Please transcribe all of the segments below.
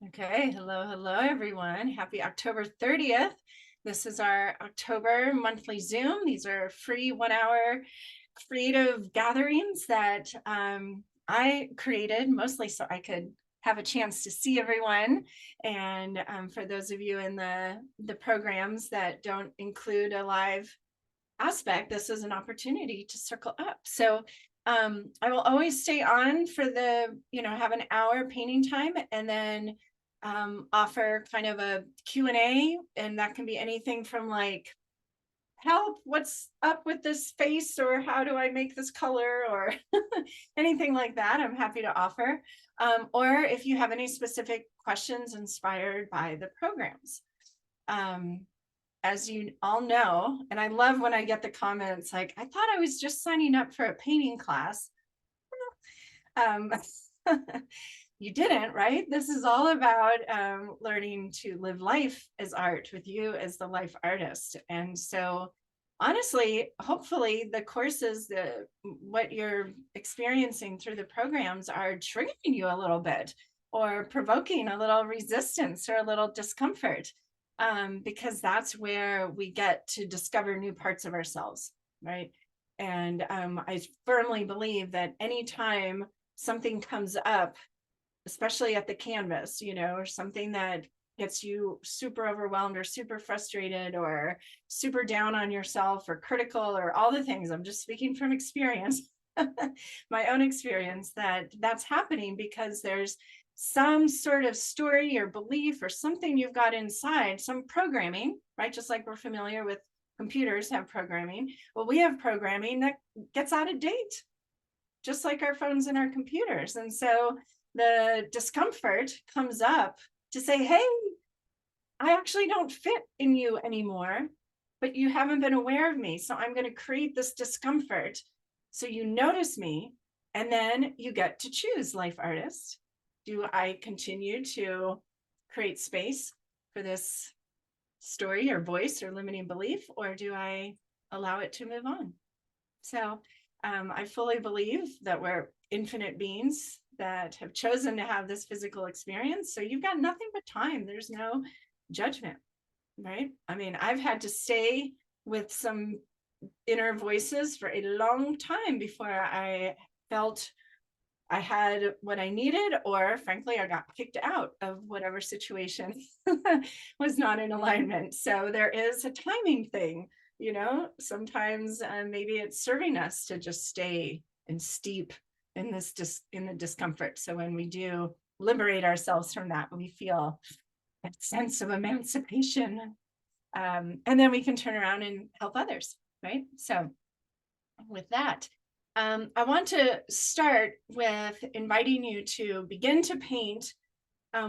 Okay, hello everyone. Happy October 30th. This is our October monthly Zoom. These are free 1 hour creative gatherings that I created mostly so I could have a chance to see everyone. And for those of you in the programs that don't include a live aspect, this is an opportunity to circle up. So I will always stay on for have an hour painting time, and then offer kind of a Q&A, and that can be anything from like, help, what's up with this face, or how do I make this color, or anything like that. I'm happy to offer. Or if you have any specific questions inspired by the programs. As you all know, and I love when I get the comments like, I thought I was just signing up for a painting class. Um, you didn't, right? This is all about learning to live life as art with you as the life artist. And so honestly, hopefully the courses, what you're experiencing through the programs are triggering you a little bit, or provoking a little resistance or a little discomfort, because that's where we get to discover new parts of ourselves, right? And I firmly believe that anytime something comes up, especially at the canvas, or something that gets you super overwhelmed or super frustrated or super down on yourself or critical or all the things, I'm just speaking from experience, my own experience, that's happening because there's some sort of story or belief or something you've got inside, some programming, right? Just like we're familiar with computers have programming. Well, we have programming that gets out of date, just like our phones and our computers. And so the discomfort comes up to say, hey, I actually don't fit in you anymore, but you haven't been aware of me. So I'm going to create this discomfort so you notice me. And then you get to choose, life artist. Do I continue to create space for this story or voice or limiting belief, or do I allow it to move on? So I fully believe that we're infinite beings that have chosen to have this physical experience. So you've got nothing but time. There's no judgment, right? I mean, I've had to stay with some inner voices for a long time before I felt I had what I needed, or frankly, I got kicked out of whatever situation was not in alignment. So there is a timing thing, sometimes maybe it's serving us to just stay and steep in in the discomfort. So when we do liberate ourselves from that, we feel a sense of emancipation. And then we can turn around and help others, right? So with that, I want to start with inviting you to begin to paint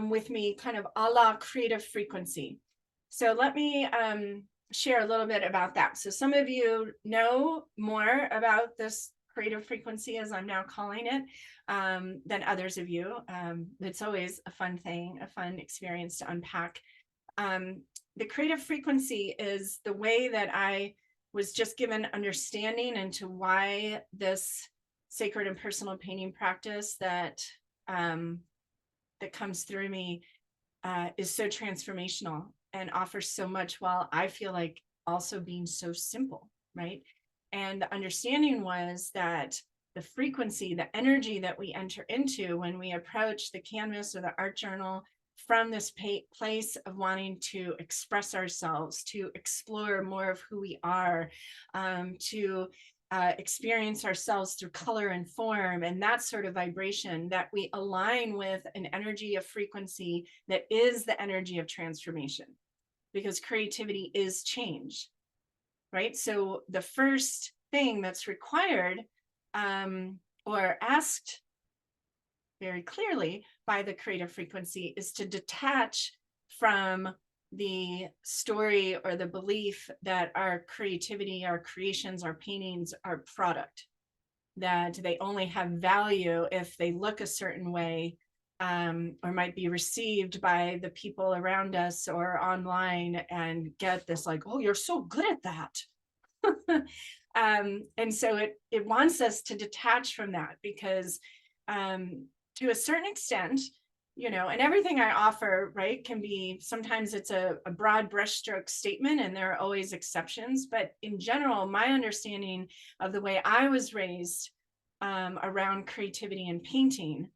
with me, kind of a la creative frequency. So let me share a little bit about that. So some of you know more about this creative frequency, as I'm now calling it, than others of you. It's always a fun thing, a fun experience to unpack. The creative frequency is the way that I was just given understanding into why this sacred and personal painting practice that comes through me is so transformational and offers so much, while I feel like also being so simple, right? And the understanding was that the frequency, the energy that we enter into when we approach the canvas or the art journal from this place of wanting to express ourselves, to explore more of who we are, to experience ourselves through color and form, and that sort of vibration, that we align with an energy of frequency that is the energy of transformation, because creativity is change, right? So the first thing that's required or asked very clearly by the creative frequency is to detach from the story or the belief that our creativity, our creations, our paintings are product, that they only have value if they look a certain way, or might be received by the people around us or online and get this like, oh, you're so good at that. And so it wants us to detach from that, because to a certain extent, and everything I offer, right, can be, sometimes it's a broad brushstroke statement and there are always exceptions. But in general, my understanding of the way I was raised around creativity and painting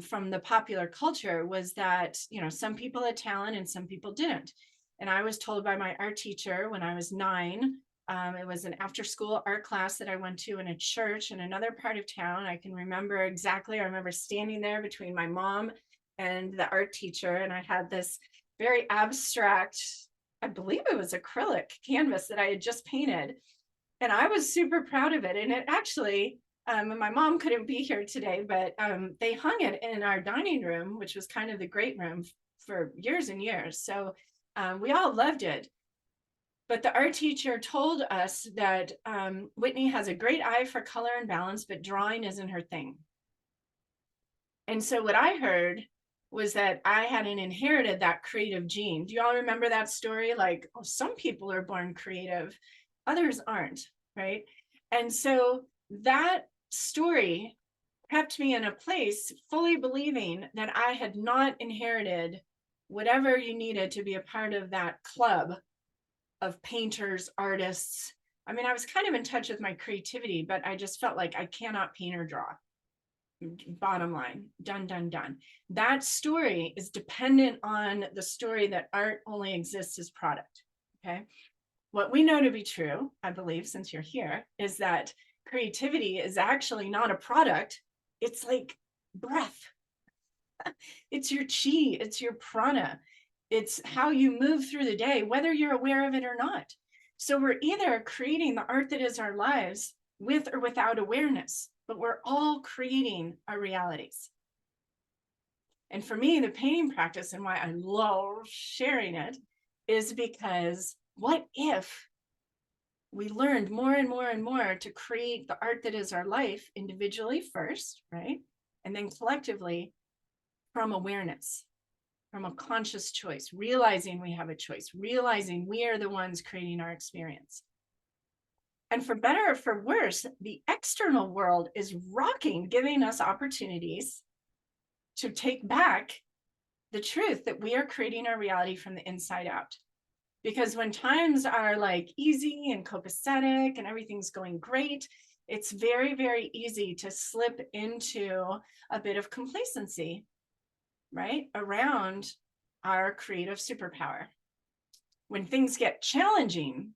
from the popular culture was that, some people had talent and some people didn't. And I was told by my art teacher when I was 9, it was an after school art class that I went to in a church in another part of town. I can remember exactly. I remember standing there between my mom and the art teacher, and I had this very abstract, I believe it was acrylic canvas that I had just painted. And I was super proud of it. And it actually, and my mom couldn't be here today, but they hung it in our dining room, which was kind of the great room for years and years. So we all loved it. But the art teacher told us that Whitney has a great eye for color and balance, but drawing isn't her thing. And so what I heard was that I hadn't inherited that creative gene. Do you all remember that story? Like, oh, some people are born creative, others aren't, right? And so that story kept me in a place fully believing that I had not inherited whatever you needed to be a part of that club of painters, artists. I mean, I was kind of in touch with my creativity, but I just felt like I cannot paint or draw. Bottom line, done, done, done. That story is dependent on the story that art only exists as product. Okay. What we know to be true, I believe, since you're here, is that creativity is actually not a product. It's like breath. It's your chi, it's your prana. It's how you move through the day, whether you're aware of it or not. So we're either creating the art that is our lives with or without awareness, but we're all creating our realities. And for me, the painting practice and why I love sharing it is because what if we learned more and more and more to create the art that is our life individually first, right? And then collectively from awareness, from a conscious choice, realizing we have a choice, realizing we are the ones creating our experience. And for better or for worse, the external world is rocking, giving us opportunities to take back the truth that we are creating our reality from the inside out. Because when times are like easy and copacetic and everything's going great, it's very, very easy to slip into a bit of complacency, right, around our creative superpower. When things get challenging,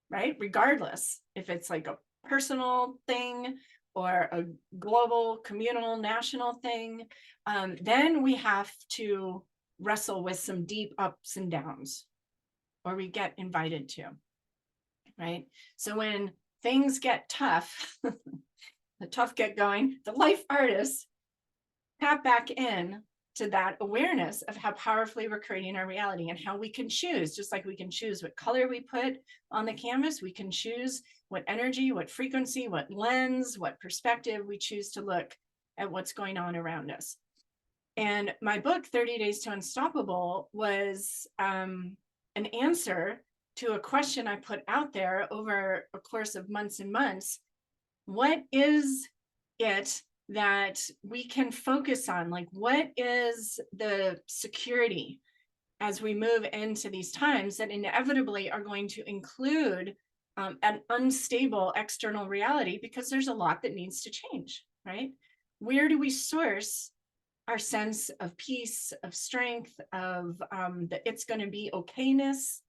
right, regardless if it's like a personal thing or a global, communal, national thing, then we have to wrestle with some deep ups and downs, or we get invited to, right? So when things get tough, the tough get going, the life artists tap back in to that awareness of how powerfully we're creating our reality and how we can choose, just like we can choose what color we put on the canvas, we can choose what energy, what frequency, what lens, what perspective we choose to look at what's going on around us. And my book, 30 Days to Unstoppable, was an answer to a question I put out there over a course of months and months. What is it that we can focus on? Like, what is the security as we move into these times that inevitably are going to include an unstable external reality, because there's a lot that needs to change, right? Where do we source our sense of peace, of strength, of that it's going to be okayness?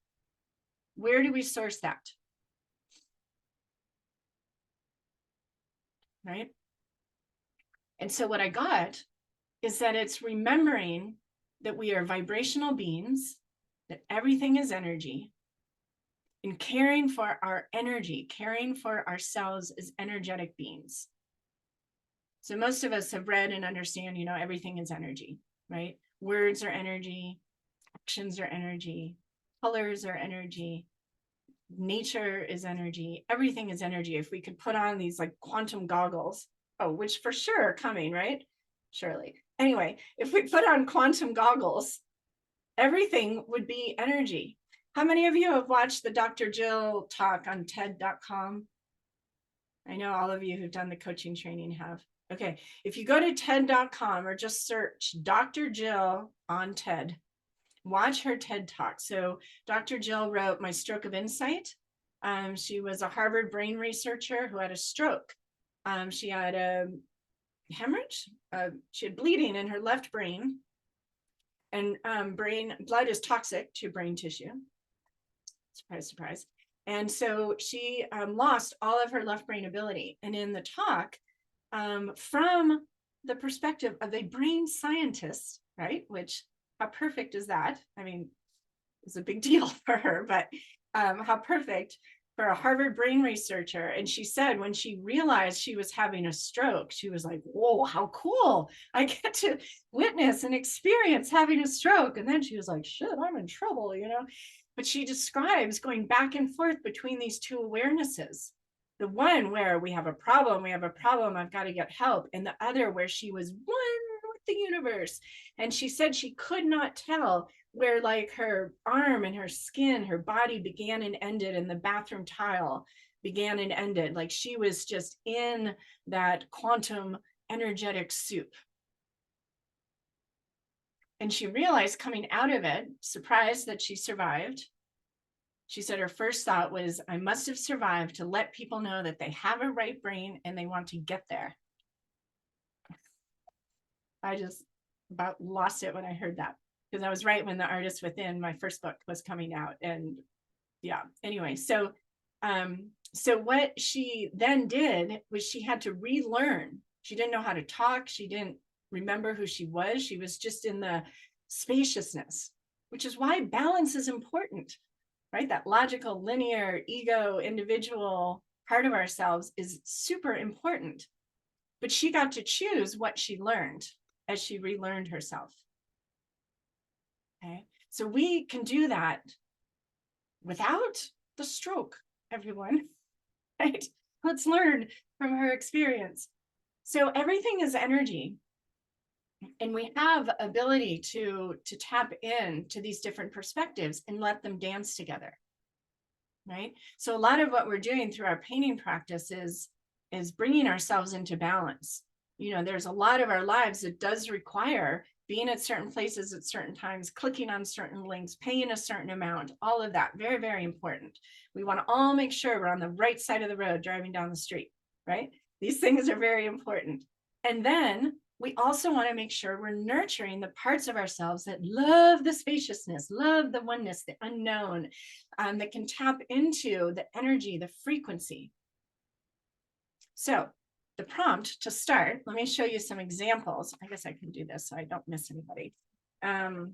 Where do we source that? Right? And so what I got is that it's remembering that we are vibrational beings, that everything is energy, and caring for our energy, caring for ourselves as energetic beings. So most of us have read and understand, everything is energy, right? Words are energy, actions are energy, colors are energy, nature is energy, everything is energy. If we could put on these like quantum goggles, which for sure are coming, right? Surely. Anyway, if we put on quantum goggles, everything would be energy. How many of you have watched the Dr. Jill talk on TED.com? I know all of you who've done the coaching training have. Okay, if you go to TED.com or just search Dr. Jill on TED, watch her TED Talk. So Dr. Jill wrote My Stroke of Insight. She was a Harvard brain researcher who had a stroke. She had a hemorrhage. She had bleeding in her left brain, and blood is toxic to brain tissue. Surprise, surprise. And so she lost all of her left brain ability. And in the talk, from the perspective of a brain scientist, right? Which, how perfect is that? I mean, it's a big deal for her, but how perfect for a Harvard brain researcher. And she said when she realized she was having a stroke, she was like, whoa, how cool. I get to witness and experience having a stroke. And then she was like, shit, I'm in trouble, you know? But she describes going back and forth between these two awarenesses. The one where we have a problem, I've got to get help. And the other where she was one with the universe. And she said she could not tell where like her arm and her skin, her body began and ended, and the bathroom tile began and ended. Like she was just in that quantum energetic soup. And she realized coming out of it, surprised that she survived. She said her first thought was, I must have survived to let people know that they have a right brain and they want to get there. I just about lost it when I heard that, because I was right when The Artist Within, my first book, was coming out. And yeah, anyway, so what she then did was she had to relearn. She didn't know how to talk. She didn't remember who she was. She was just in the spaciousness, which is why balance is important, right? That logical, linear, ego, individual part of ourselves is super important. But she got to choose what she learned as she relearned herself. Okay, so we can do that without the stroke, everyone, right? Let's learn from her experience. So everything is energy, and we have ability to tap into these different perspectives and let them dance together, right? So a lot of what we're doing through our painting practice is bringing ourselves into balance. You know, there's a lot of our lives that does require being at certain places at certain times, clicking on certain links, paying a certain amount, all of that, very, very important. We want to all make sure we're on the right side of the road driving down the street, right? These things are very important. And then we also want to make sure we're nurturing the parts of ourselves that love the spaciousness, love the oneness, the unknown, that can tap into the energy, the frequency. So the prompt to start, let me show you some examples. I guess I can do this so I don't miss anybody. I'm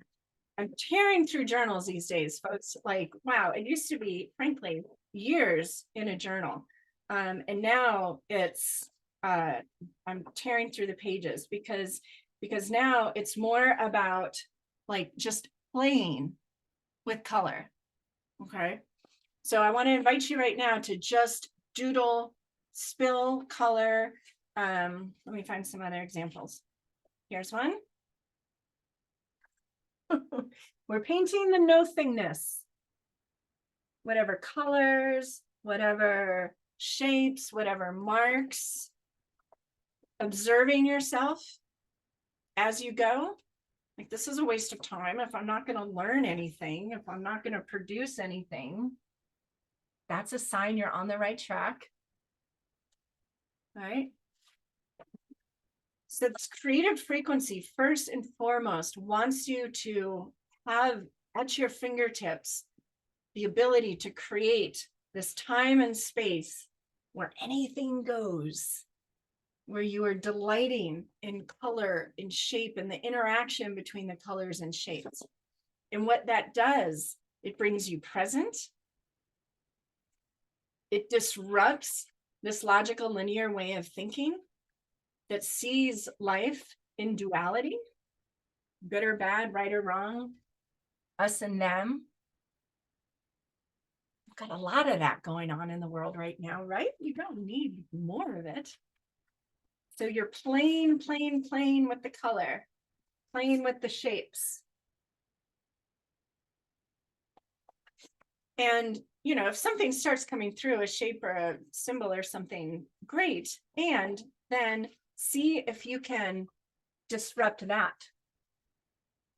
tearing through journals these days, folks. Like, wow, it used to be, frankly, years in a journal. And now it's, I'm tearing through the pages because now it's more about like just playing with color. Okay. So I want to invite you right now to just doodle, spill color. Let me find some other examples. Here's one. We're painting the nothingness. Whatever colors, whatever shapes, whatever marks. Observing yourself as you go. Like, this is a waste of time if I'm not going to learn anything, if I'm not going to produce anything. That's a sign you're on the right track. Right? So this creative frequency, first and foremost, wants you to have at your fingertips the ability to create this time and space where anything goes, where you are delighting in color, in shape, and the interaction between the colors and shapes. And what that does, it brings you present. It disrupts this logical linear way of thinking that sees life in duality, good or bad, right or wrong, us and them. We've got a lot of that going on in the world right now, right? You don't need more of it. So you're playing with the color, playing with the shapes. And, you know, if something starts coming through, a shape or a symbol or something, great. And then see if you can disrupt that.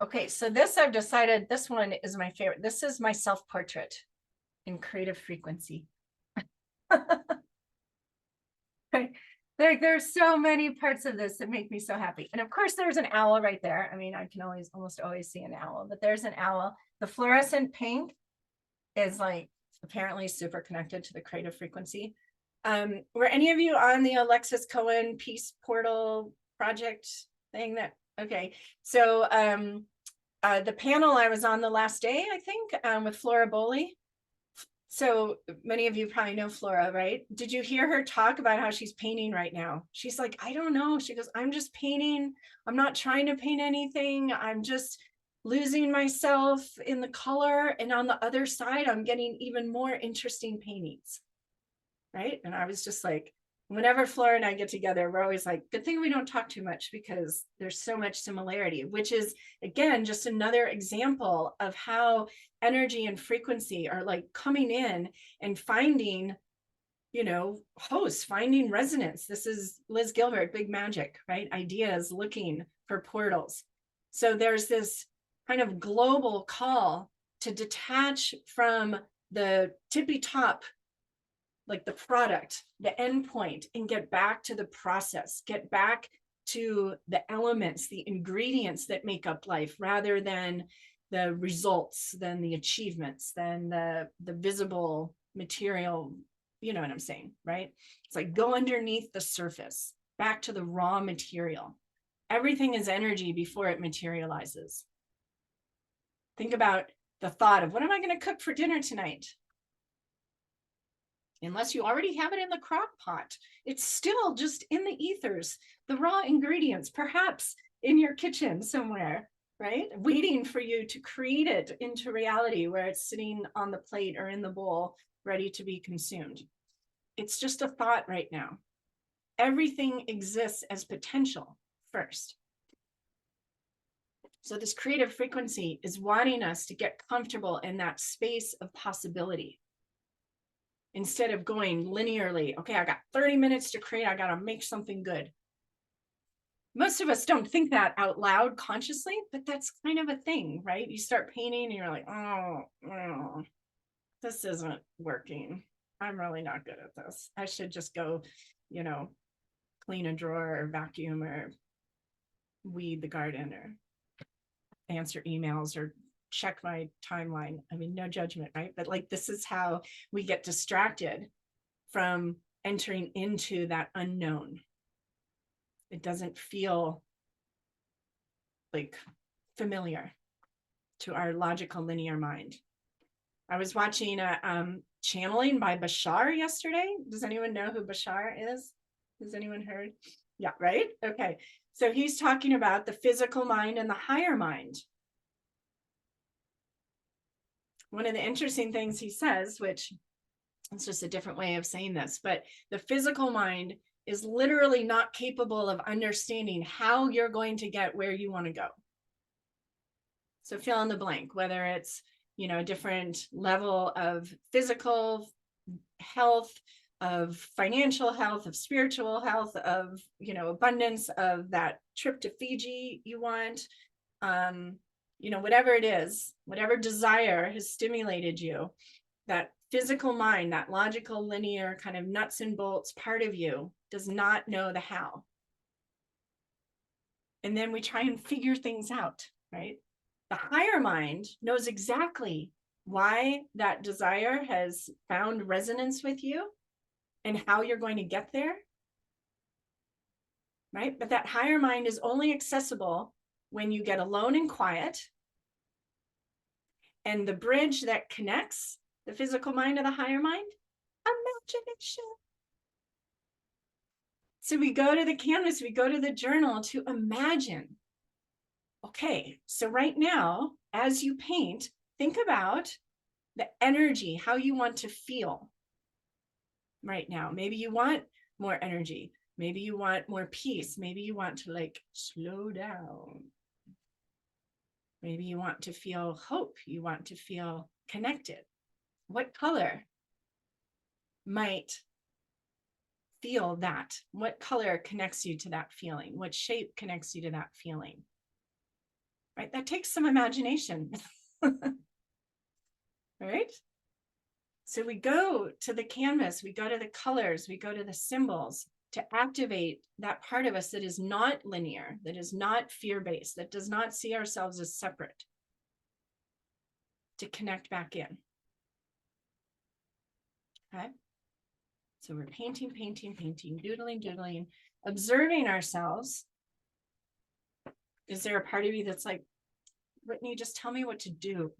Okay, so this I've decided, this one is my favorite. This is my self-portrait in creative frequency. There's so many parts of this that make me so happy. And of course, there's an owl right there. I mean, I can almost always see an owl, but there's an owl. The fluorescent pink is like apparently super connected to the creative frequency. Were any of you on the Alexis Cohen Peace Portal project thing? That okay? So the panel I was on the last day, I think, with Flora Bowley. So many of you probably know Flora, right? Did you hear her talk about how she's painting right now? She's like, I don't know. She goes, I'm just painting. I'm not trying to paint anything. I'm just losing myself in the color. And on the other side, I'm getting even more interesting paintings. Right. And I was just like, whenever Flora and I get together, we're always like, good thing we don't talk too much because there's so much similarity, which is, again, just another example of how energy and frequency are like coming in and finding, you know, hosts, finding resonance. This is Liz Gilbert, Big Magic, right? Ideas looking for portals. So there's this kind of global call to detach from the tippy top, like the product, the end point, and get back to the process, get back to the elements, the ingredients that make up life, rather than the results, than the achievements, than the visible material. You know what I'm saying, right? It's like go underneath the surface, back to the raw material. Everything is energy before it materializes. Think about the thought of, what am I going to cook for dinner tonight? Unless you already have it in the crock pot, it's still just in the ethers, the raw ingredients, perhaps in your kitchen somewhere, right? Waiting for you to create it into reality where it's sitting on the plate or in the bowl, ready to be consumed. It's just a thought right now. Everything exists as potential first. So this creative frequency is wanting us to get comfortable in that space of possibility. Instead of going linearly, okay, I got 30 minutes to create, I got to make something good. Most of us don't think that out loud consciously, but that's kind of a thing, right? You start painting and you're like, oh, this isn't working. I'm really not good at this. I should just go, you know, clean a drawer or vacuum or weed the garden or answer emails or check my timeline. I mean, no judgment, right? But like, this is how we get distracted from entering into that unknown. It doesn't feel like familiar to our logical linear mind. I was watching a channeling by Bashar yesterday. Does anyone know who Bashar is? Has anyone heard? Yeah, right? Okay. So he's talking about the physical mind and the higher mind. One of the interesting things he says, which it's just a different way of saying this, but the physical mind is literally not capable of understanding how you're going to get where you want to go. So fill in the blank, whether it's, you know, a different level of physical health, of financial health, of spiritual health, of, you know, abundance, of that trip to Fiji you want, you know, whatever it is, whatever desire has stimulated you, that physical mind, that logical, linear kind of nuts and bolts part of you does not know the how. And then we try and figure things out, right? The higher mind knows exactly why that desire has found resonance with you and how you're going to get there, right? But that higher mind is only accessible when you get alone and quiet. And the bridge that connects the physical mind to the higher mind, imagination. So we go to the canvas, we go to the journal to imagine. Okay, so right now, as you paint, think about the energy, how you want to feel right now. Maybe you want more energy. Maybe you want more peace. Maybe you want to like slow down. Maybe you want to feel hope. You want to feel connected. What color might feel that? What color connects you to that feeling? What shape connects you to that feeling? Right? That takes some imagination. Right? So we go to the canvas, we go to the colors, we go to the symbols to activate that part of us that is not linear, that is not fear-based, that does not see ourselves as separate, to connect back in. Okay? So we're painting, painting, painting, doodling, doodling, observing ourselves. Is there a part of you that's like, Whitney, just tell me what to do?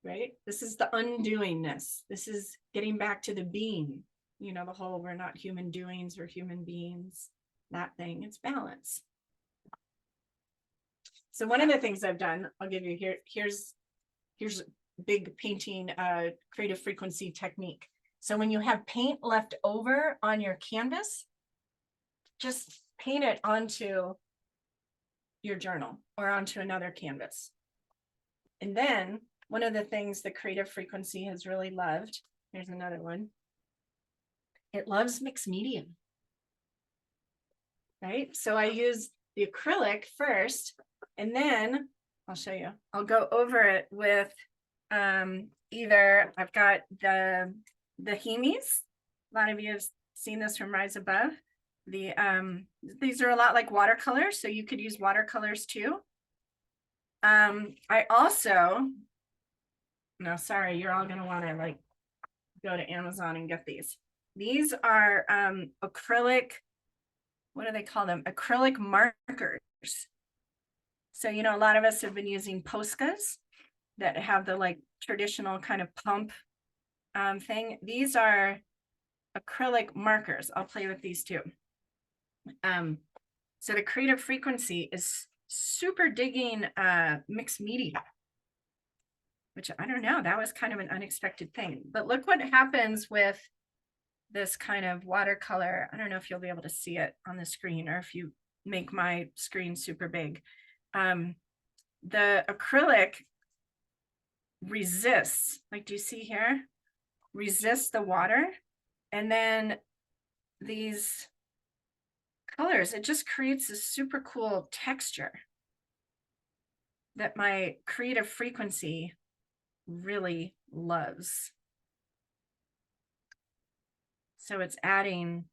Right? This is the undoingness. This is getting back to the being. You know, the whole, we're not human doings, we're human beings. That thing, it's balance. So one of the things I've done, I'll give you here, here's big painting creative frequency technique. So when you have paint left over on your canvas, just paint it onto your journal or onto another canvas. And then one of the things the creative frequency has really loved, here's another one, it loves mixed medium. Right? So I use the acrylic first, and then I'll show you. I'll go over it with either I've got the Hemis. A lot of you have seen this from Rise Above. These are a lot like watercolors, so you could use watercolors too. I also, no, sorry, you're all gonna want to like go to Amazon and get these. These are acrylic, what do they call them? Acrylic markers. So, you know, a lot of us have been using Poscas that have the like traditional kind of pump thing. These are acrylic markers. I'll play with these too. So the creative frequency is super digging mixed media, which I don't know, that was kind of an unexpected thing. But look what happens with this kind of watercolor. I don't know if you'll be able to see it on the screen or if you make my screen super big. The acrylic resists, like, do you see here? Resists the water. And then these colors, it just creates a super cool texture that my creative frequency really loves. So it's adding,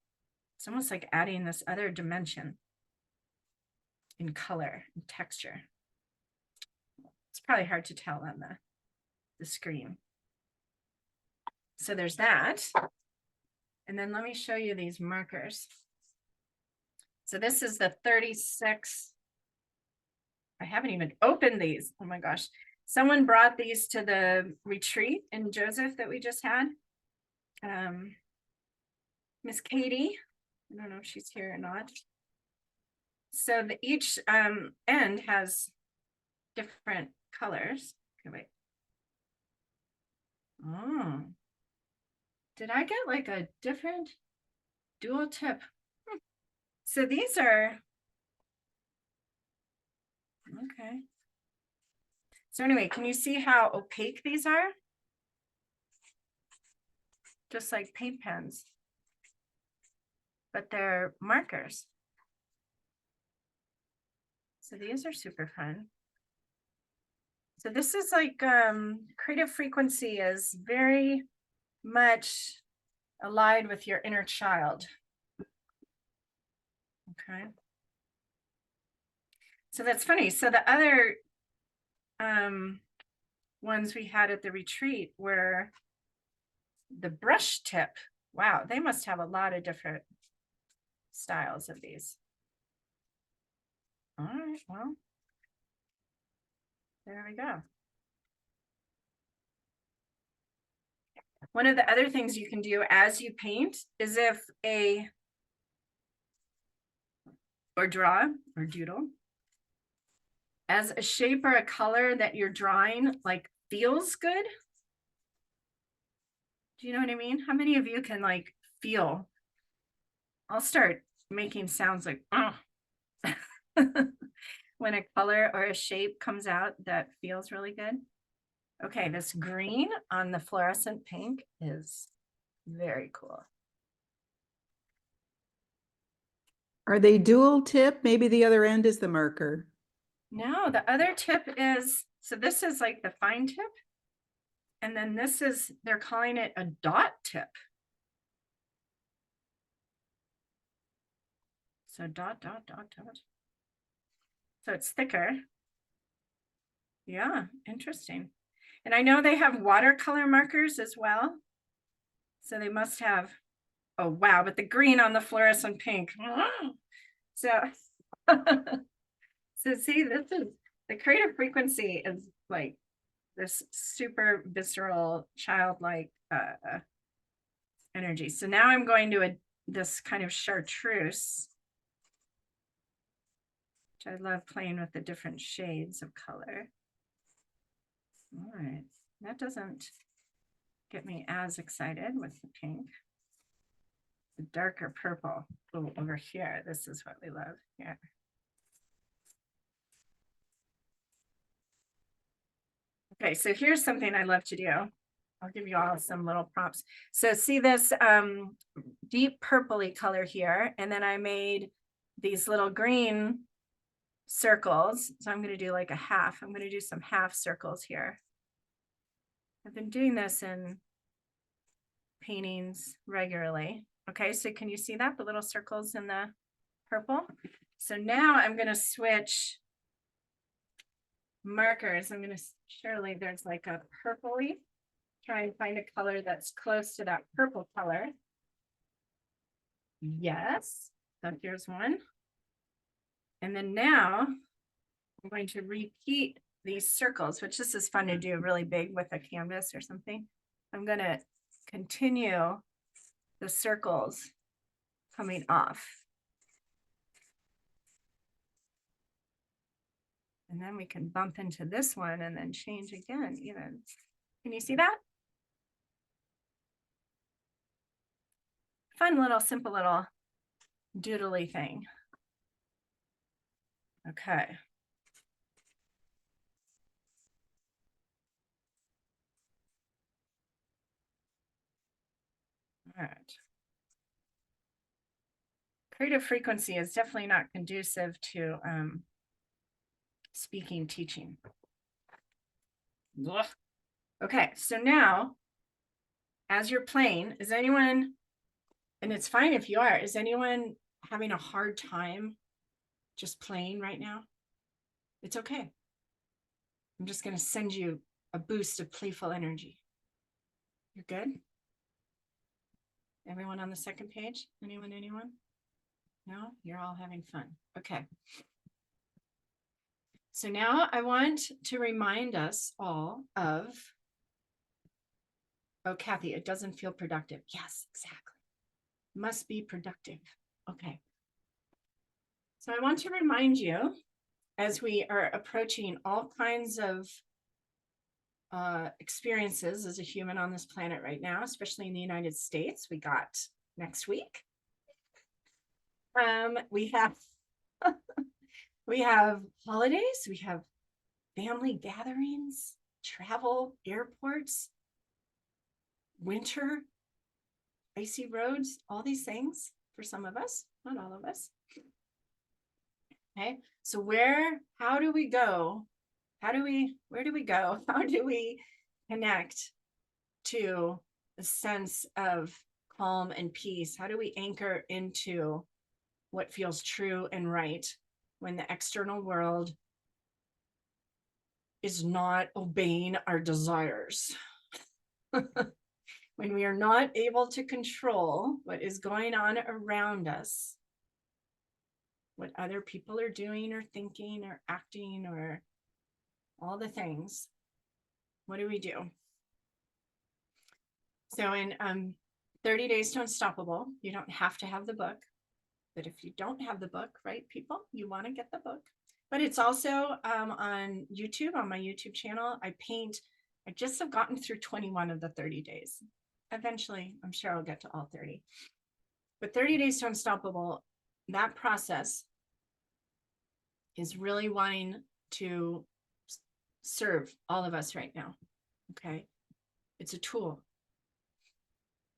it's almost like adding this other dimension in color and texture. It's probably hard to tell on the screen. So there's that. And then let me show you these markers. So this is the 36. I haven't even opened these. Oh my gosh. Someone brought these to the retreat in Joseph that we just had. Miss Katie, I don't know if she's here or not. So each end has different colors. Okay, wait. Oh, did I get like a different dual tip? So these are, okay. So anyway, can you see how opaque these are? Just like paint pens, but they're markers. So these are super fun. So this is like creative frequency is very much allied with your inner child. Okay. So that's funny. So the other ones we had at the retreat were the brush tip. Wow, they must have a lot of different styles of these. All right, well, there we go. One of the other things you can do as you paint is or draw or doodle, as a shape or a color that you're drawing like feels good. Do you know what I mean? How many of you can like feel? I'll start making sounds like when a color or a shape comes out that feels really good. Okay, this green on the fluorescent pink is Very cool. Are they dual tip? Maybe the other end is the marker. No, the other tip is, so this is like the fine tip. And then this is, they're calling it a dot tip. So dot, dot, dot, dot. So it's thicker. Yeah, interesting. And I know they have watercolor markers as well. So they must have, oh wow, but the green on the fluorescent pink. So, so see, this is, the creative frequency is like this super visceral, childlike energy. So now I'm going to this kind of chartreuse, which I love playing with the different shades of color. All right, that doesn't get me as excited with the pink. The darker purple. Oh, over here, this is what we love here. Okay, so here's something I love to do. I'll give you all some little prompts. So see this deep purpley color here, and then I made these little green circles. So I'm going to do like a half. I'm going to do some half circles here. I've been doing this in paintings regularly. Okay, so can you see that? The little circles in the purple. So now I'm going to switch markers. I'm going to, surely there's like a purpley. Try and find a color that's close to that purple color. Yes, so here's one. And then now I'm going to repeat these circles, which this is fun to do really big with a canvas or something. I'm going to continue the circles coming off. And then we can bump into this one and then change again even. Can you see that? Fun little, simple little doodly thing. Okay. All right. Creative frequency is definitely not conducive to speaking, teaching. Ugh. Okay, so now, as you're playing, is anyone, and it's fine if you are, is anyone having a hard time just playing right now? It's okay. I'm just going to send you a boost of playful energy. You're good? Everyone on the second page? Anyone? No? You're all having fun. Okay. So now I want to remind us all of, oh, Kathy, it doesn't feel productive. Yes, exactly. Must be productive. Okay. So I want to remind you, as we are approaching all kinds of experiences as a human on this planet right now, especially in the United States, we got next week. We have we have holidays, we have family gatherings, travel, airports, winter, icy roads, all these things for some of us, not all of us. Okay, so how do we go? Where do we go? How do we connect to a sense of calm and peace? How do we anchor into what feels true and right when the external world is not obeying our desires? When we are not able to control what is going on around us, what other people are doing or thinking or acting or all the things, what do we do? So in 30 Days to Unstoppable, you don't have to have the book, but if you don't have the book, right, people, you want to get the book. But it's also on YouTube, on my YouTube channel. I just have gotten through 21 of the 30 days. Eventually, I'm sure I'll get to all 30. But 30 Days to Unstoppable, that process is really wanting to serve all of us right now. Okay. It's a tool.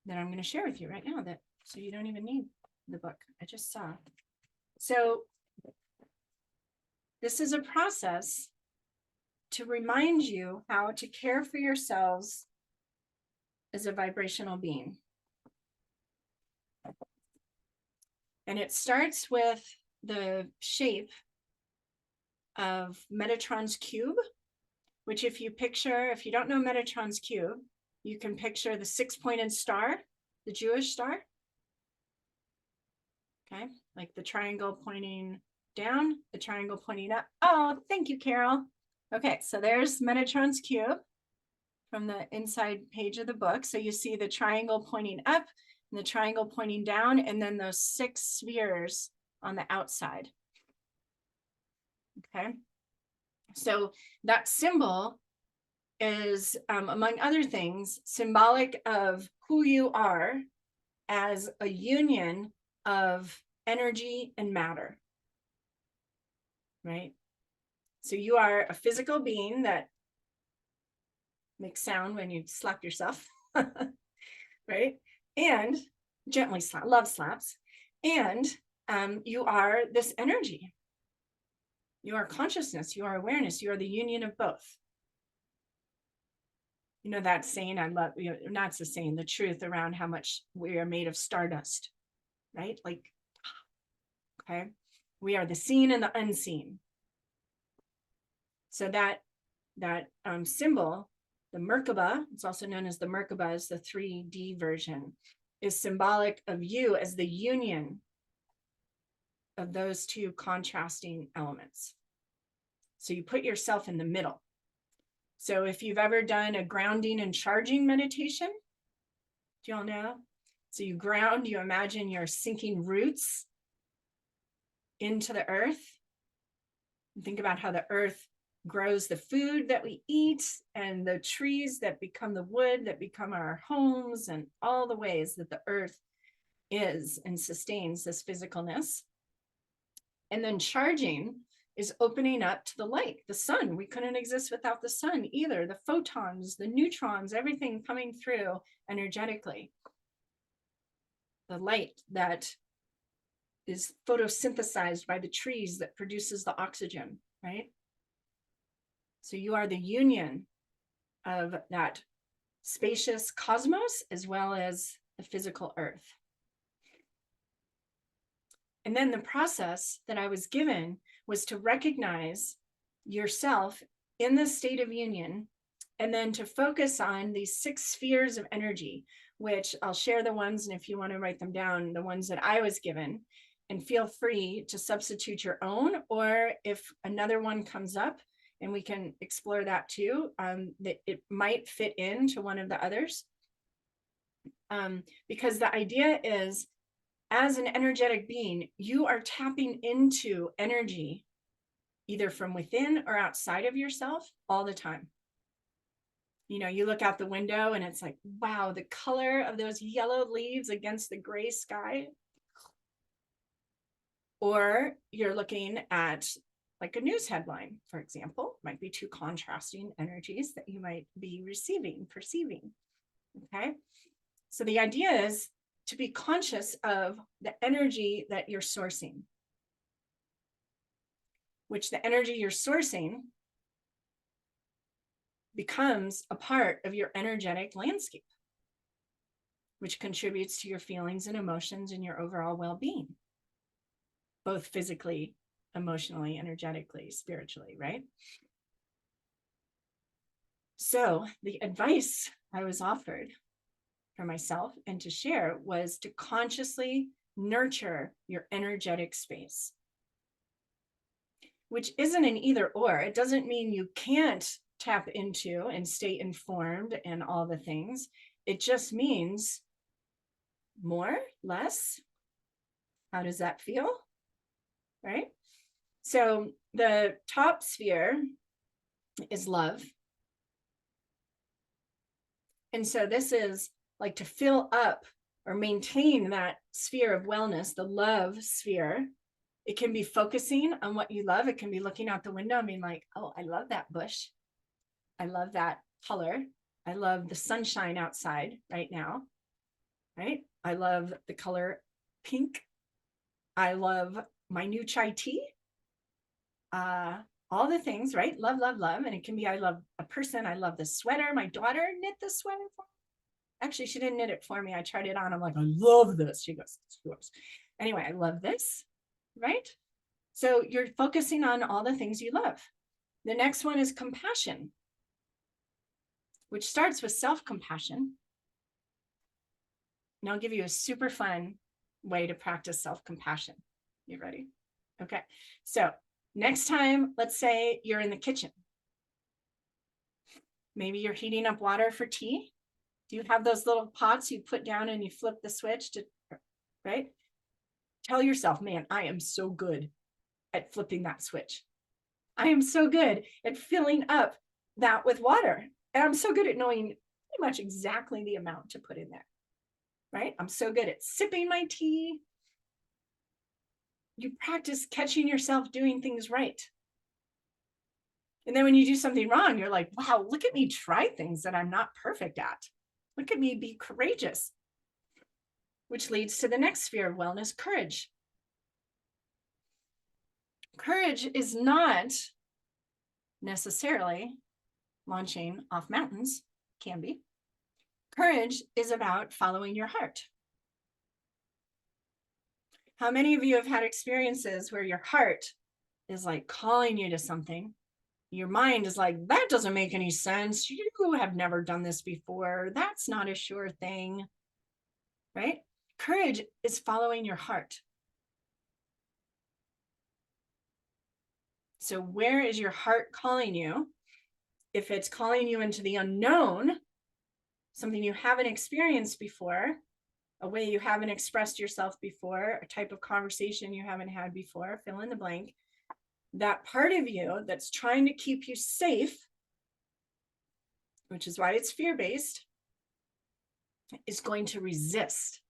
that I'm going to share with you right now, that so you don't even need the book I just saw. So this is a process to remind you how to care for yourselves as a vibrational being. And it starts with the shape of Metatrons Cube, which if you don't know Metatrons Cube, you can picture the 6-pointed star, the Jewish star. Okay, like the triangle pointing down, the triangle pointing up. Oh, thank you, Carol. Okay, so there's Metatrons Cube from the inside page of the book. So you see the triangle pointing up and the triangle pointing down, and then those 6 spheres on the outside. Okay, so that symbol is, among other things, symbolic of who you are as a union of energy and matter, right? So you are a physical being that makes sound when you slap yourself, right? And gently slap, love slaps. And you are this energy. You are consciousness, you are awareness, you are the union of both. You know that saying, I love, you know, not the saying, the truth around how much we are made of stardust, right? Like, okay, we are the seen and the unseen. So that symbol, the Merkaba, it's also known as the Merkaba, is the 3D version, is symbolic of you as the union of those two contrasting elements. So you put yourself in the middle. So if you've ever done a grounding and charging meditation, do y'all know? So you ground, you imagine you're sinking roots into the earth. And think about how the earth grows the food that we eat and the trees that become the wood that become our homes, and all the ways that the earth is and sustains this physicalness. And then charging is opening up to the light, the sun. We couldn't exist without the sun either. The photons, the neutrons, everything coming through energetically. The light that is photosynthesized by the trees that produces the oxygen, right? So you are the union of that spacious cosmos as well as the physical earth. And then the process that I was given was to recognize yourself in this state of union, and then to focus on these 6 spheres of energy, which I'll share the ones, and if you want to write them down, the ones that I was given, and feel free to substitute your own, or if another one comes up, and we can explore that too, that it might fit into one of the others. Because the idea is, as an energetic being, you are tapping into energy, either from within or outside of yourself all the time. You know, you look out the window and it's like, wow, the color of those yellow leaves against the gray sky. Or you're looking at like a news headline, for example, might be 2 contrasting energies that you might be perceiving. Okay. So the idea is to be conscious of the energy that you're sourcing, which the energy you're sourcing becomes a part of your energetic landscape, which contributes to your feelings and emotions and your overall well-being, both physically, emotionally, energetically, spiritually, right? So the advice I was offered for myself and to share was to consciously nurture your energetic space, which isn't an either or. It doesn't mean you can't tap into and stay informed and all the things. It just means more, less. How does that feel? Right? So the top sphere is love. And so this is like to fill up or maintain that sphere of wellness, the love sphere. It can be focusing on what you love. It can be looking out the window and being like, oh, I love that bush. I love that color. I love the sunshine outside right now. right? I love the color pink. I love my new chai tea. All the things, right? Love, love, love. And it can be, I love a person. I love the sweater. My daughter knit the sweater for me. Actually, she didn't knit it for me. I tried it on. I'm like, I love this. She goes, it's yours. Anyway, I love this, right? So you're focusing on all the things you love. The next one is compassion, which starts with self-compassion. And I'll give you a super fun way to practice self-compassion. You ready? Okay. So next time, let's say you're in the kitchen. Maybe you're heating up water for tea. Do you have those little pots you put down and you flip the switch to, right? Tell yourself, man, I am so good at flipping that switch. I am so good at filling up that with water. And I'm so good at knowing pretty much exactly the amount to put in there, right? I'm so good at sipping my tea. You practice catching yourself doing things right. And then when you do something wrong, you're like, wow, look at me try things that I'm not perfect at. Look at me be courageous, which leads to the next sphere of wellness, courage. Courage is not necessarily launching off mountains, can be. Courage is about following your heart. How many of you have had experiences where your heart is like calling you to something? Your mind is like, that doesn't make any sense. You have never done this before. That's not a sure thing, right? Courage is following your heart. So where is your heart calling you? If it's calling you into the unknown, something you haven't experienced before, a way you haven't expressed yourself before, a type of conversation you haven't had before, fill in the blank, that part of you that's trying to keep you safe, which is why it's fear-based, is going to resist.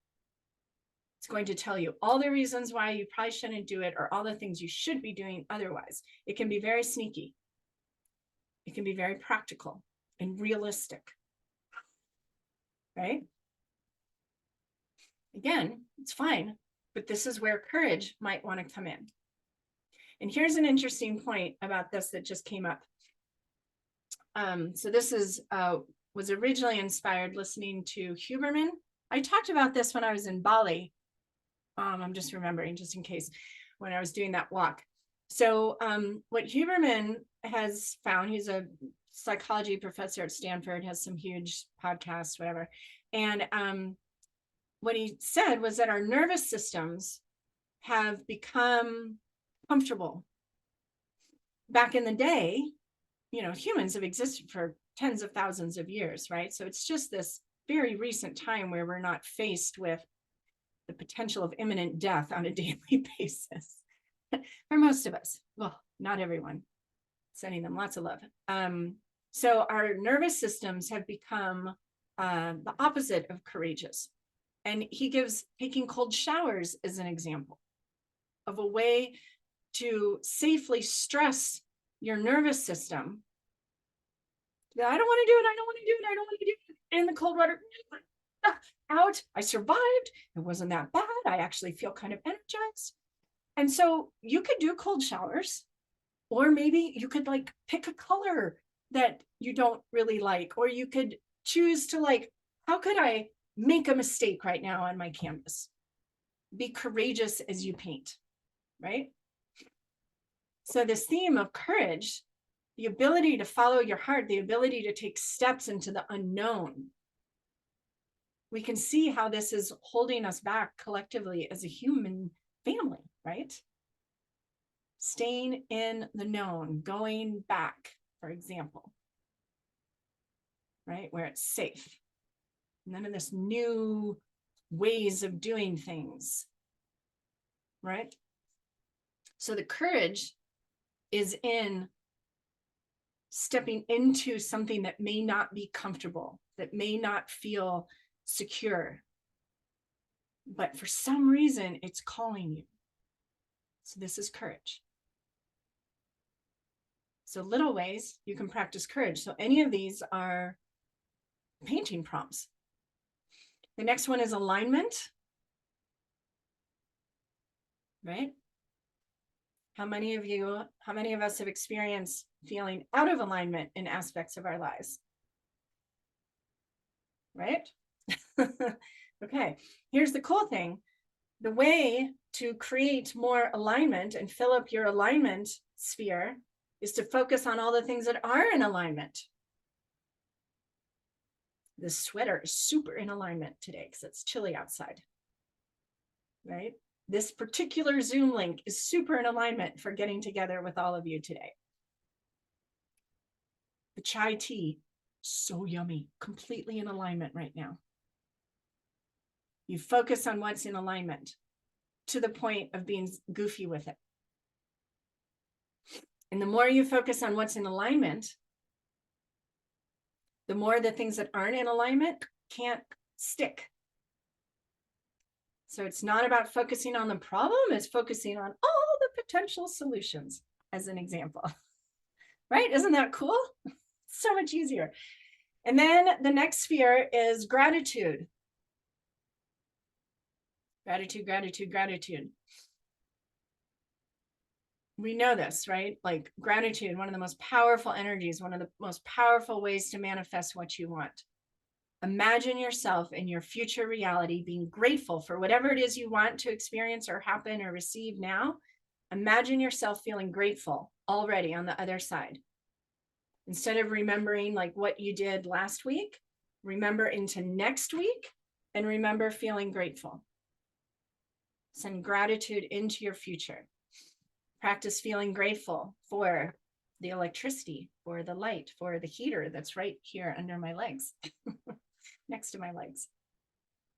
It's going to tell you all the reasons why you probably shouldn't do it or all the things you should be doing otherwise. It can be very sneaky. It can be very practical and realistic, right? Again, it's fine, but this is where courage might want to come in. And here's an interesting point about this that just came up. So this is was originally inspired listening to Huberman. I talked about this when I was in Bali. I'm just remembering, just in case, when I was doing that walk. So what Huberman has found, he's a psychology professor at Stanford, has some huge podcasts, whatever. And what he said was that our nervous systems have become comfortable. Back in the day, you know, humans have existed for tens of thousands of years, right? So it's just this very recent time where we're not faced with the potential of imminent death on a daily basis for most of us. Well, not everyone. Sending them lots of love. So our nervous systems have become the opposite of courageous. And he gives taking cold showers as an example of a way to safely stress your nervous system. I don't want to do it. I don't want to do it. I don't want to do it. In the cold water, out. I survived. It wasn't that bad. I actually feel kind of energized. And so you could do cold showers, or maybe you could like pick a color that you don't really like, or you could choose to like, how could I make a mistake right now on my canvas? Be courageous as you paint, right? So this theme of courage, the ability to follow your heart, the ability to take steps into the unknown. We can see how this is holding us back collectively as a human family, right? Staying in the known, going back, for example, right? Where it's safe. None of this new ways of doing things, right? So the courage is in stepping into something that may not be comfortable, that may not feel secure, but for some reason it's calling you. So this is courage. So little ways you can practice courage. So any of these are painting prompts. The next one is alignment. Right? How many of us have experienced feeling out of alignment in aspects of our lives? Right? Okay, here's the cool thing. The way to create more alignment and fill up your alignment sphere is to focus on all the things that are in alignment. This sweater is super in alignment today because it's chilly outside, right? This particular Zoom link is super in alignment for getting together with all of you today. The chai tea, so yummy, completely in alignment right now. You focus on what's in alignment to the point of being goofy with it. And the more you focus on what's in alignment, the more the things that aren't in alignment can't stick. So it's not about focusing on the problem, it's focusing on all the potential solutions, as an example. Right? Isn't that cool? So much easier. And then the next sphere is gratitude. Gratitude, gratitude, gratitude. We know this, right? Like gratitude, one of the most powerful energies, one of the most powerful ways to manifest what you want. Imagine yourself in your future reality being grateful for whatever it is you want to experience or happen or receive now. Imagine yourself feeling grateful already on the other side. Instead of remembering like what you did last week, remember into next week and remember feeling grateful. Send gratitude into your future. Practice feeling grateful for the electricity, for the light, for the heater that's right here under my legs, next to my legs.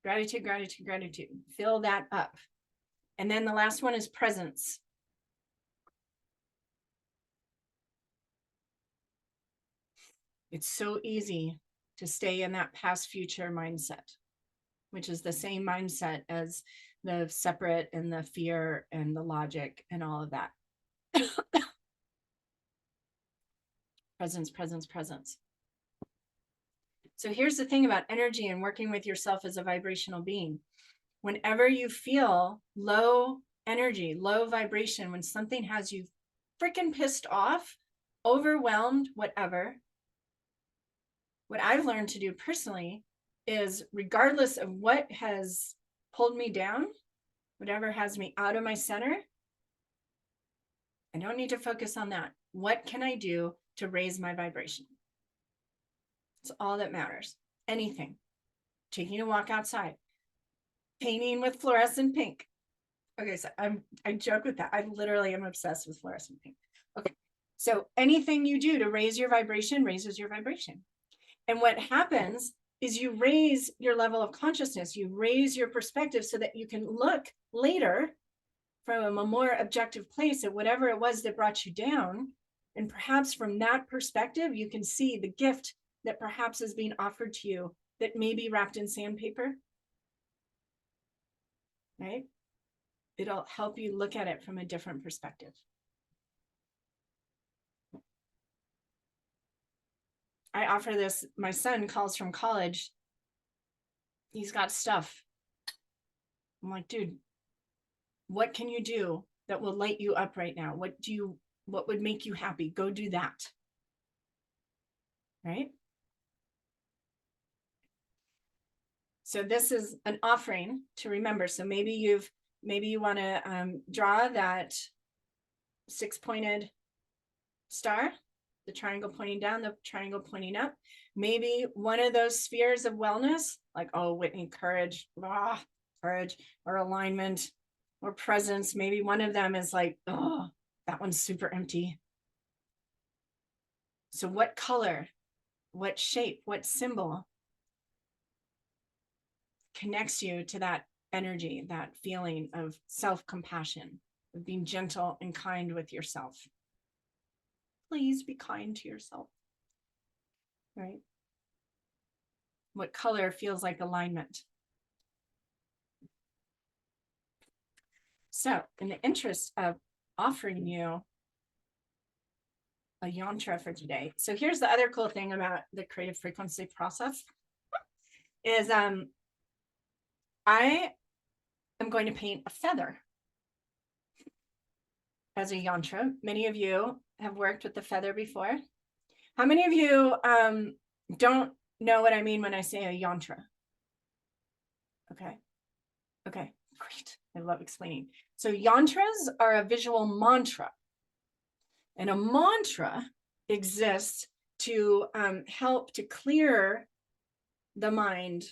Gratitude, gratitude, gratitude. Fill that up. And then the last one is presence. It's so easy to stay in that past future mindset, which is the same mindset as the separate and the fear and the logic and all of that. Presence, presence, presence. So here's the thing about energy and working with yourself as a vibrational being. Whenever you feel low energy, low vibration, when something has you freaking pissed off, overwhelmed, whatever, what I've learned to do personally is regardless of what has pulled me down, whatever has me out of my center, I don't need to focus on that. What can I do to raise my vibration? It's all that matters. Anything. Taking a walk outside. Painting with fluorescent pink. Okay, so I joke with that. I literally am obsessed with fluorescent pink. Okay, so anything you do to raise your vibration raises your vibration. And what happens is you raise your level of consciousness, you raise your perspective so that you can look later from a more objective place at whatever it was that brought you down. And perhaps from that perspective, you can see the gift that perhaps is being offered to you that may be wrapped in sandpaper, right? It'll help you look at it from a different perspective. I offer this, my son calls from college. He's got stuff. I'm like, dude, what can you do that will light you up right now? What would make you happy? Go do that. Right? So this is an offering to remember. So maybe you want to draw that 6-pointed star, the triangle pointing down, the triangle pointing up. Maybe one of those spheres of wellness, like, oh, Whitney, courage, or alignment, or presence. Maybe one of them is like, oh, that one's super empty. So what color, what shape, what symbol connects you to that energy, that feeling of self-compassion, of being gentle and kind with yourself? Please be kind to yourself, right? What color feels like alignment? So in the interest of offering you a yantra for today. So here's the other cool thing about the creative frequency process is I am going to paint a feather as a yantra. Many of you have worked with the feather before. How many of you don't know what I mean when I say a yantra? Okay. Okay, great. I love explaining. So yantras are a visual mantra. And a mantra exists to help to clear the mind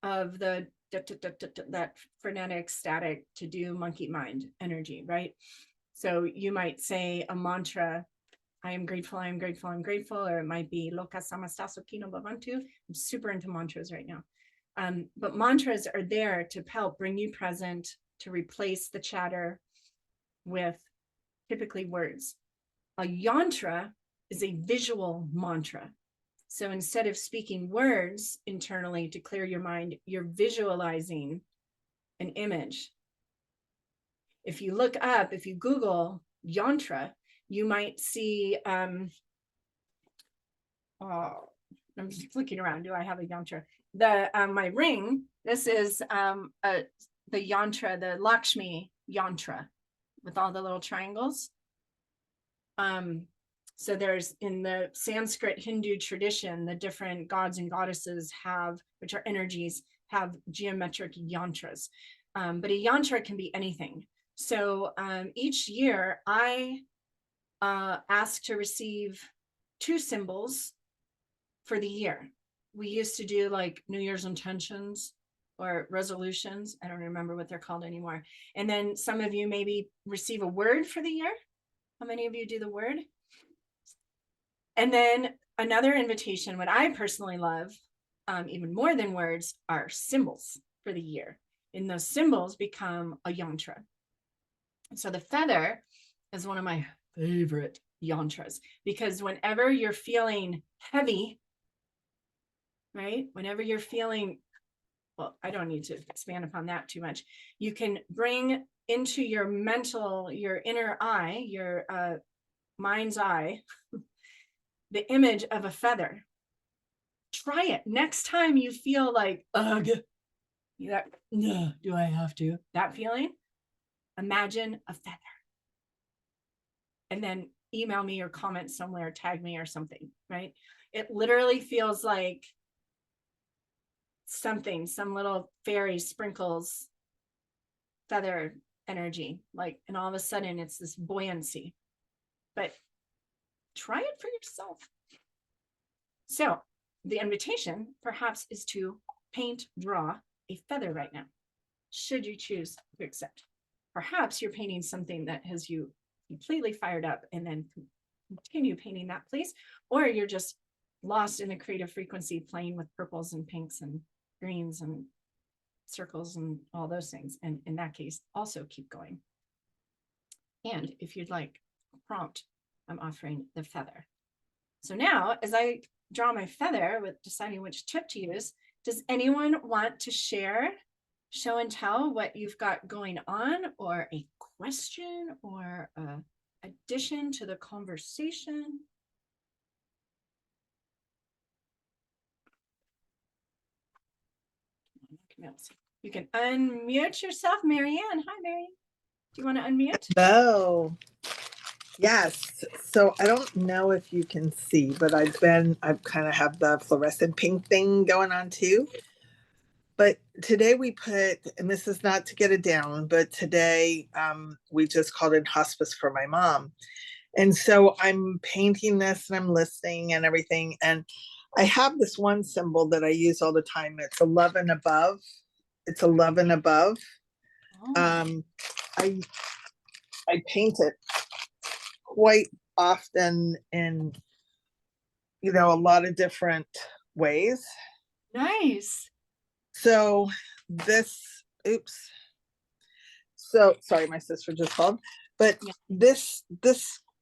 of the that frenetic, static, to do monkey mind energy, right? So you might say a mantra, I am grateful, I am grateful, I'm grateful, or it might be Loka Samastaso Kino Bhavantu. I'm super into mantras right now. But mantras are there to help bring you present, to replace the chatter with typically words. A yantra is a visual mantra. So instead of speaking words internally to clear your mind, you're visualizing an image. If you look up, if you Google yantra, you might see, I'm just looking around. Do I have a yantra? My ring, this is the yantra, the Lakshmi Yantra with all the little triangles. So there's, in the Sanskrit Hindu tradition, the different gods and goddesses have, which are energies, have geometric yantras. But a yantra can be anything. So each year I ask to receive 2 symbols for the year. We used to do like New Year's intentions or resolutions. I don't remember what they're called anymore. And then some of you maybe receive a word for the year. How many of you do the word? And then another invitation, what I personally love, even more than words, are symbols for the year. And those symbols become a yantra. So the feather is one of my favorite yantras, because whenever you're feeling heavy, right? Whenever you're feeling, well, I don't need to expand upon that too much. You can bring into your mental, your inner eye, your mind's eye, the image of a feather. Try it next time you feel like, ugh, that, do I have to? That feeling, imagine a feather. And then email me or comment somewhere, tag me or something, right? It literally feels like something, some little fairy sprinkles feather energy, like, and all of a sudden it's this buoyancy. But try it for yourself. So the invitation perhaps is to paint, draw a feather right now, should you choose to accept. Perhaps you're painting something that has you completely fired up, and then continue painting that place, or you're just lost in the creative frequency, playing with purples and pinks and greens and circles and all those things. And in that case, also keep going. And if you'd like a prompt, I'm offering the feather. So now, as I draw my feather with deciding which tip to use, does anyone want to share, show and tell what you've got going on, or a question or a addition to the conversation? You can unmute yourself. Marianne. Hi, Marianne. Do you want to unmute? Hello. Yes. So I don't know if you can see, but I've kind of have the fluorescent pink thing going on too. But today we put, and this is not to get it down, but today we just called in hospice for my mom. And so I'm painting this and I'm listening and everything. And I have this one symbol that I use all the time. It's 11 above. It's 11 above. Oh. I paint it quite often in, a lot of different ways. Nice. So oops. So sorry, my sister just called, but Yeah. this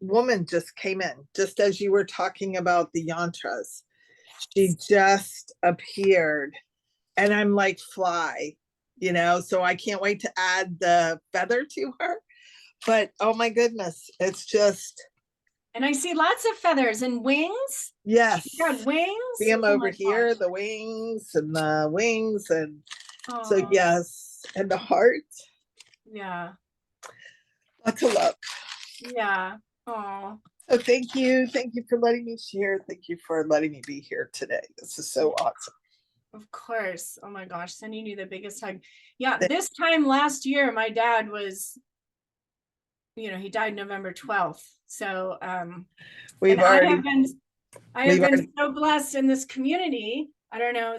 woman just came in, just as you were talking about the yantras. She just appeared, and I'm like, fly, so I can't wait to add the feather to her. But oh my goodness, it's just. And I see lots of feathers and wings. Yes. You got wings. See them Oh over my here, gosh. the wings, and So Oh, yes, and the heart, yeah. lots of love. Yeah. Oh, So thank you. Thank you for letting me share. Thank you for letting me be here today. This is so awesome. of course. Oh my gosh, sending you the biggest hug. Yeah, this time last year, my dad was, he died November 12th. So, We've and I have already, been we've already, so blessed in this community. I don't know,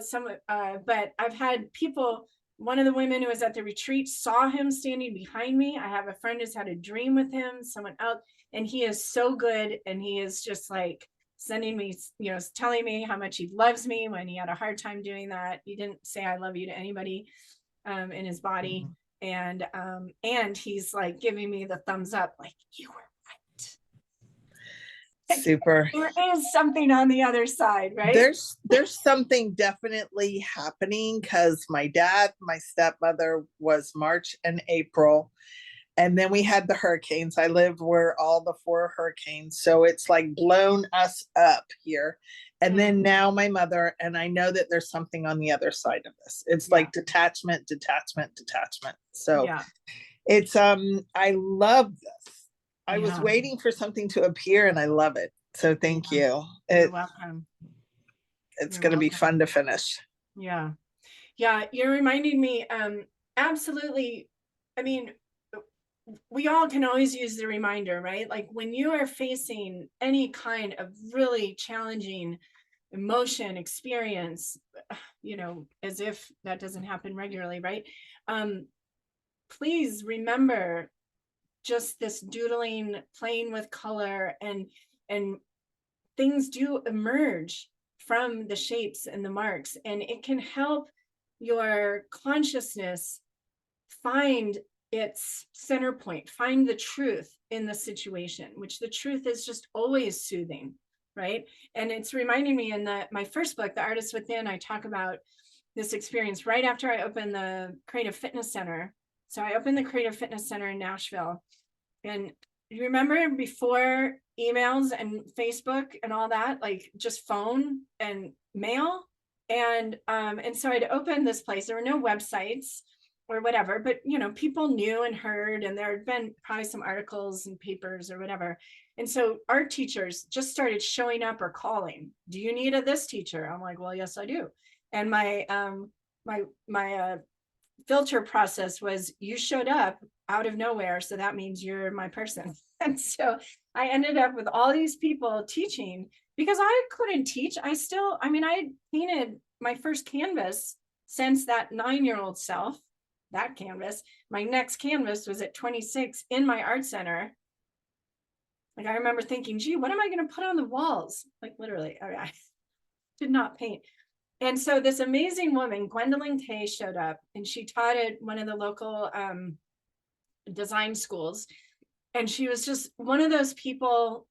but I've had people, one of the women who was at the retreat saw him standing behind me. I have a friend who's had a dream with him, someone else, and he is so good. And he is just like sending me, telling me how much he loves me when he had a hard time doing that. He didn't say I love you to anybody in his body. And he's like giving me the thumbs up, like, you were right. super. There is something on the other side, right? There's something definitely happening because my dad, my stepmother was March and April. And then we had the hurricanes. I lived where all the 4 hurricanes. So it's like blown us up here. And then now my mother, and I know that there's something on the other side of this. It's like detachment. So Yeah. it's I love this. I was waiting for something to appear and I love it. So thank you. You're welcome. It's going to be fun to finish. Yeah. Yeah. You're reminding me, absolutely. I mean, we all can always use the reminder, right? Like when you are facing any kind of really challenging emotion, experience, as if that doesn't happen regularly, right? Please remember just this doodling, playing with color, and things do emerge from the shapes and the marks, and it can help your consciousness find its center point, find the truth in the situation, which the truth is just always soothing, right? And it's reminding me in my first book, The Artist Within, I talk about this experience right after I opened the Creative Fitness Center. So I opened the Creative Fitness Center in Nashville. And you remember before emails and Facebook and all that, like just phone and mail? And so I'd opened this place. There were no websites or whatever, but people knew and heard, and there had been probably some articles and papers or whatever. And so art teachers just started showing up or calling. Do you need this teacher? I'm like, well, yes, I do. And my filter process was, you showed up out of nowhere, so that means you're my person. And so I ended up with all these people teaching because I couldn't teach. I painted my first canvas since that 9-year-old self, that canvas. My next canvas was at 26 in my art center. Like I remember thinking, gee, what am I going to put on the walls? Like literally, I did not paint. And so this amazing woman, Gwendolyn Kay, showed up, and she taught at one of the local design schools. And she was just one of those people.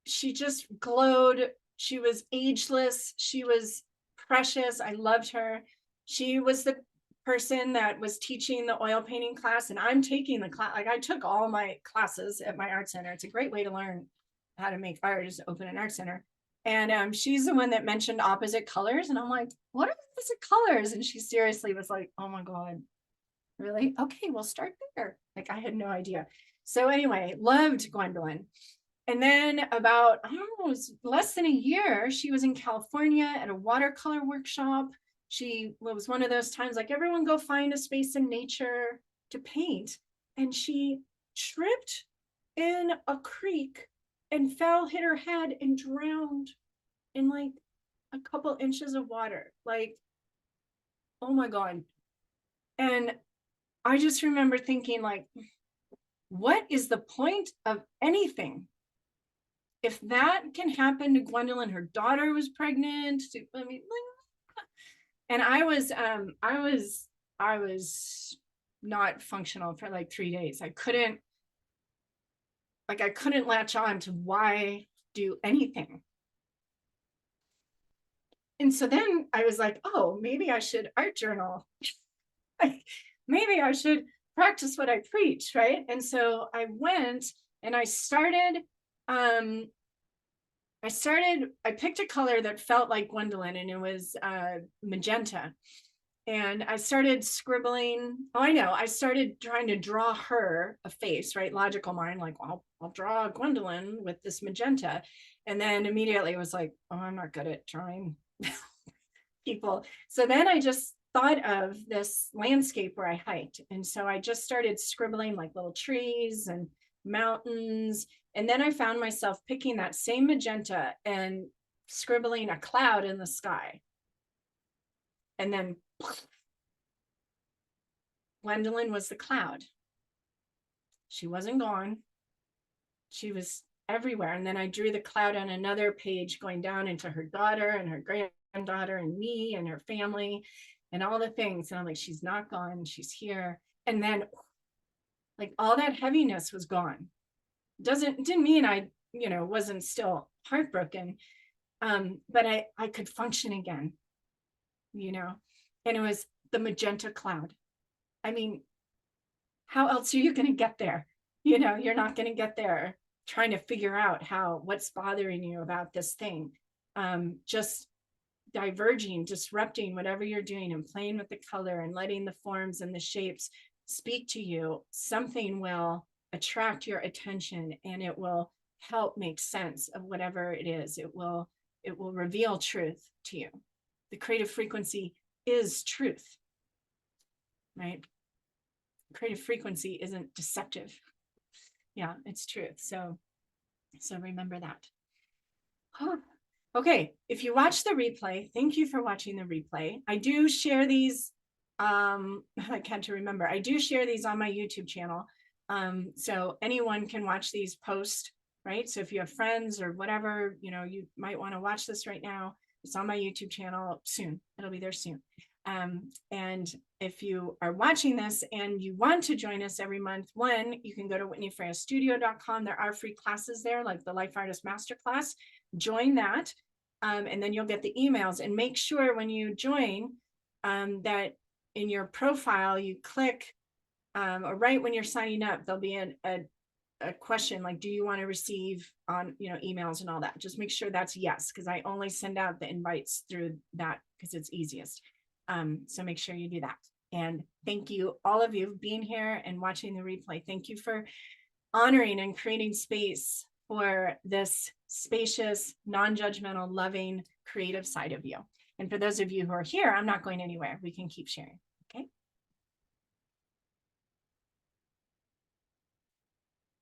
She just glowed. She was ageless. She was precious. I loved her. She was the person that was teaching the oil painting class, and I'm taking the class. Like I took all my classes at my art center. It's a great way to learn how to make art, is open an art center. And she's the one that mentioned opposite colors. And I'm like, what are opposite colors? And she seriously was like, oh my God, really? Okay, we'll start there. Like I had no idea. So anyway, loved Gwendolyn. And then about, I don't know, it was less than a year, she was in California at a watercolor workshop. She was one of those times like, everyone go find a space in nature to paint. And she tripped in a creek and fell, hit her head, and drowned in like a couple inches of water. Like, oh my God. And I just remember thinking, like, what is the point of anything? If that can happen to Gwendolyn, her daughter was pregnant. I mean, and I was not functional for like 3 days. I couldn't latch on to why do anything. And so then I was like, oh, maybe I should art journal. Like, maybe I should practice what I preach, right? And so I went and I picked a color that felt like Gwendolyn, and it was magenta. And I started scribbling. Oh, I know. I started trying to draw her a face, right? Logical mind, like, well, I'll draw Gwendolyn with this magenta. And then immediately it was like, oh, I'm not good at drawing people. So then I just thought of this landscape where I hiked. And so I just started scribbling like little trees and mountains. And then I found myself picking that same magenta and scribbling a cloud in the sky. And then Gwendolyn was the cloud. She wasn't gone. She was everywhere. And then I drew the cloud on another page going down into her daughter and her granddaughter and me and her family and all the things. And I'm like, she's not gone. She's here. And then like all that heaviness was gone. Didn't mean I, wasn't still heartbroken. But I could function again, and it was the magenta cloud. I mean, how else are you going to get there? You're not going to get there trying to figure out what's bothering you about this thing. Just diverging, disrupting whatever you're doing and playing with the color and letting the forms and the shapes speak to you. Something will attract your attention and it will help make sense of whatever it is. It will reveal truth to you. The creative frequency is truth, right? Creative frequency isn't deceptive. Yeah, it's truth. So remember that. Huh. Okay, if you watch the replay, thank you for watching the replay. I do share these, I can't remember. I do share these on my YouTube channel. So anyone can watch these post, right? So if you have friends or whatever, you might want to watch this right now. It's on my YouTube channel soon. It'll be there soon. And if you are watching this and you want to join us every month, you can go to whitneyfreyastudio.com. There are free classes there, like the Life Artist Masterclass. Join that, and then you'll get the emails. And make sure when you join that in your profile, you click, or right when you're signing up, there'll be a question like, do you want to receive on emails and all that? Just make sure that's yes, because I only send out the invites through that because it's easiest. So make sure you do that. And thank you, all of you, being here and watching the replay. Thank you for honoring and creating space for this spacious, non-judgmental, loving, creative side of you. And for those of you who are here, I'm not going anywhere. We can keep sharing.